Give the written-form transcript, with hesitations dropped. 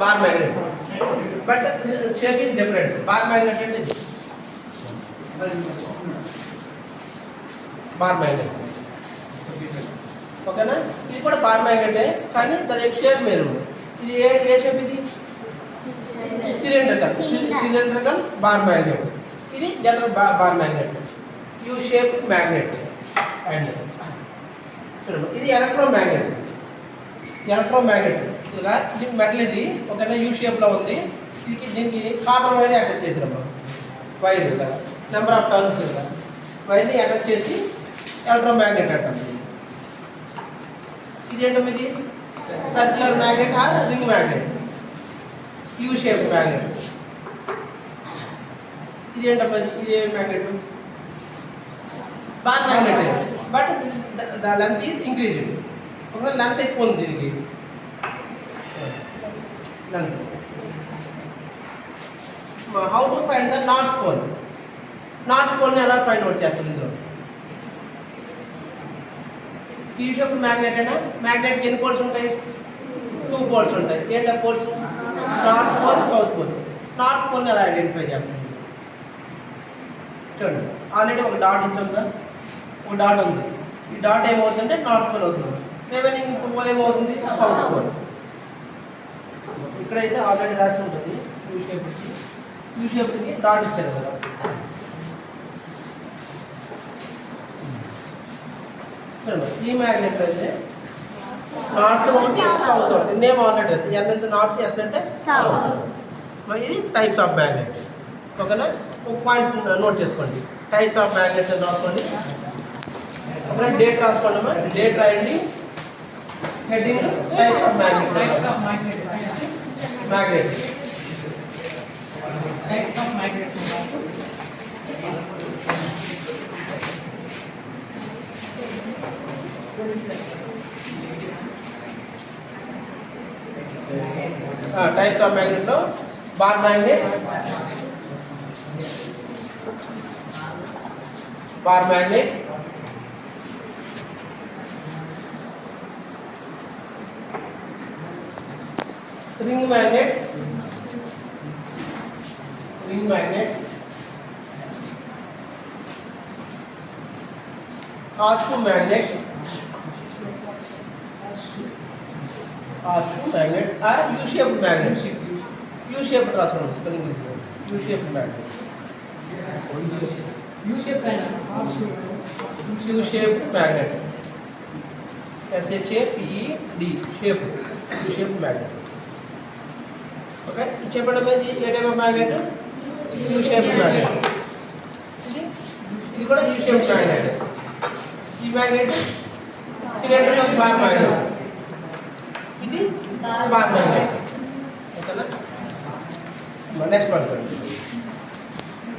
bar magnet, but shape is different. Bar magnet is bar magnet. ఓకేనా? ఇది కూడా bar మ్యాగ్నెటే, కానీ దాని యొక్క షేప్ వేరు. ఇది ఏ షేప్? ఇది సిలిండ్రికల్ బార్ మ్యాగ్నెట్. ఇది general bar magnet, U shape magnet. And చూడండి, ఇది ఎలక్ట్రోమ్యాగ్నెట్. ఇలా ఇది మెటల్, ఇది ఓకేనా, యూ షేప్లో ఉంది. దీనికి కాపర్ వైర్ అటాచ్ చేసినప్పుడు వైర్ ఇలా నెంబర్ ఆఫ్ టర్న్స్ ఇలా వైర్ని అటాచ్ చేసి ఎలక్ట్రోమ్యాగ్నెట్ అంటాం. ఇది ఏంటో, ఇది circular magnet or ring magnet, U shape magnet. ఇది ఏంటో, ఇది ఏ magnet? Bar magnet, but the length is increased. ఒకవేళ లెంత్ ఎక్కువ ఉంది దీనికి, length. How to find the north pole? North పోల్ని ఎలా ఫైండ్ అవుట్ చేస్తారు? ఇందులో యూ షేప్ మ్యాగ్నెట్ అయినా మ్యాగ్నెట్కి ఎన్ని పోల్స్ ఉంటాయి? 2 పోల్స్ ఉంటాయి. ఏంటా poles? North pole, south pole. North పోల్ని ఎలా ఐడెంటిఫై చేస్తుంది? చూడండి, ఆల్రెడీ ఒక డాట్ ఇచ్చిందా, ఒక డాట్ ఉంది. ఈ డాట్ ఏమవుతుందంటే నార్త్ పోల్ అవుతుంది. రిమైనింగ్ పోల్ ఏమవుతుంది? South pole. ఇక్కడైతే ఆల్రెడీ రాసి ఉంటుంది యూ షేప్కి డాట్ ఇచ్చారు కదా. ఈ మ్యాగ్నెట్ అయితే నార్త్ ఒకటి, సౌత్ ఒకటి. నేమ్ ఆల్రెడీ ఎన్ అంటే నార్త్, ఎస్ అంటే సౌత్. ఇది టైప్స్ ఆఫ్ మ్యాగ్నెట్. ఓకేనా? ఒక పాయింట్స్ నోట్ చేసుకోండి. టైప్స్ ఆఫ్ మ్యాగ్నెట్స్ అని రాసుకోండి. ఓకేనా? డేట్ రాసుకోండి అమ్మా, డేట్ రాయండి. Heading types of magnet. Types of మ్యాగ్నెట్లో bar magnet, ring magnet, horseshoe magnet or U-shaped magnet. U-shaped transformers. U-shaped magnet. U-shaped magnet. S-H-A-P-E-D. Shape. U-shaped magnet. Okay. చెప్పండి, ఇది ఏ type of magnet? U-shaped magnet. ఇది కూడా U-shaped magnet. ఈ magnet cylindrical bar magnet. ఇది bar magnet. ఓకేనా? Next one.